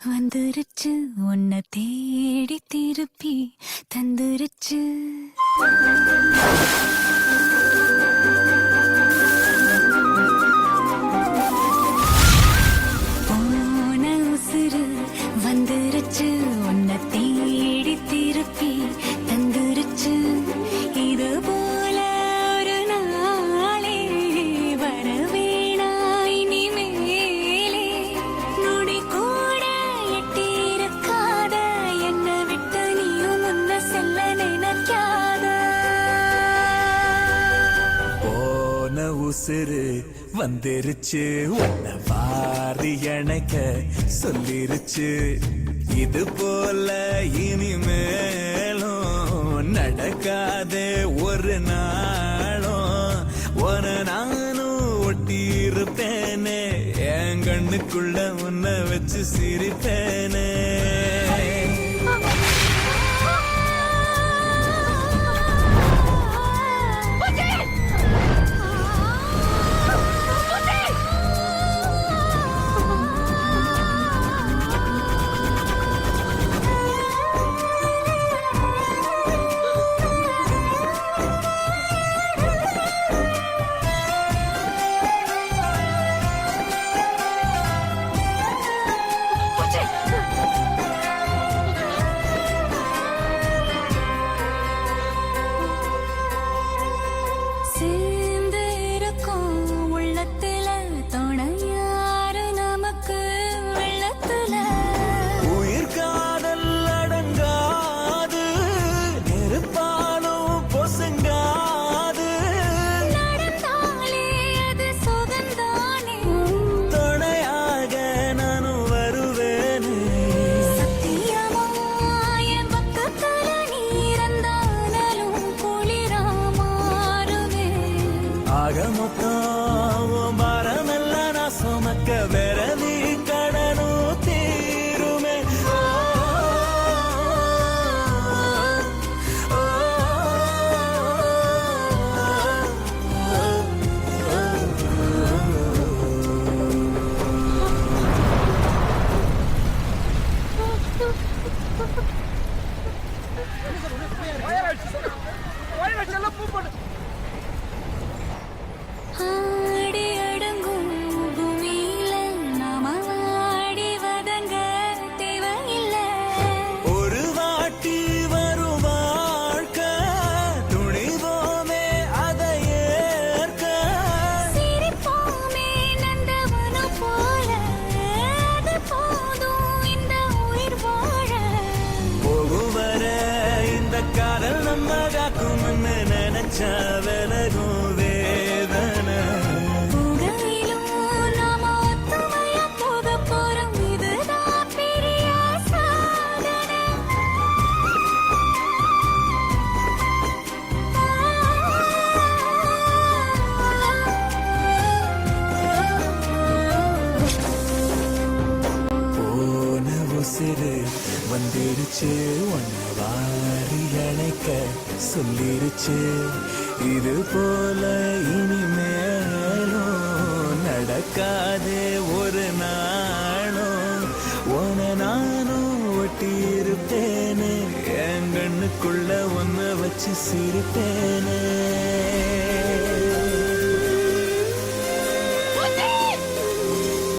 வந்துருச்சு உன்னை தேடி திருப்பி தந்துருச்சு. போன உசுறு வந்துருச்சு உன்னை தேடி திருப்பி தந்துருச்சு. இது போல ஒரு நாளே வரவேணா இனிமேலே. நொடி கூட எட்டியிருக்காத என்னை விட்டு நீயும் முன்ன செல்ல நினைக்காத. போன உசுறு வந்துருச்சு உன்னை வாரி அணைக்க சொல்லிருச்சு. இது போல இனிமேலும் நடக்காதே ஒரு நாளும். உன நானும் ஒட்டி இருப்பேனே, என் கண்ணுக்குள்ள உன்னை வச்சு சிரிப்பேனே. சேர்ந்து இருக்கும் உள்ளத்துல துணையாரு நமக்கு வெள்ளத்துல. உயிர் காதல் அடங்காது, நெருப்பாலும் பொசுங்காது. நடந்தாலே அது சுகந்தானே, துணையாக நானும் வருவேனே. சத்தியமா என் பக்கத்துல நீ இருந்தாலும் குளிரா மாறுவேன். ஆக மொத்தம் உன் பாரமெல்லாம் நான் சுமக்க விரவி கடனும் தீருமே. ஓ, ஓ, ஆடி அடங்கும் பூமியில நாம ஆடி வதங்க தேவையில்லை. ஒரு வாட்டி வரும் வாழ்க்கை, துணிவோமே அதை ஏற்க. சிரிப்போமே நந்தவனம் போல, அது போதும் இந்த உயிர் வாழ. போகும் வர இந்த காதல் நம்ம காக்கும்னு நினைச்சா விலகும் வேதனை. புகையிலும் நாம ஒத்துமையா போகப் போறோம், இதுதான் பெரிய சாதனை. போன உசிறு வந்துருச்சு உன்னை வாரி அணைக்க சொல்லிருச்சு. இது போல இனிமேலும் நடக்காதே ஒரு நாளும். உன நானும் ஒட்டி இருப்பேனே, என் கண்ணுக்குள்ள ஒன்ன வச்சு சிரிப்பேனே.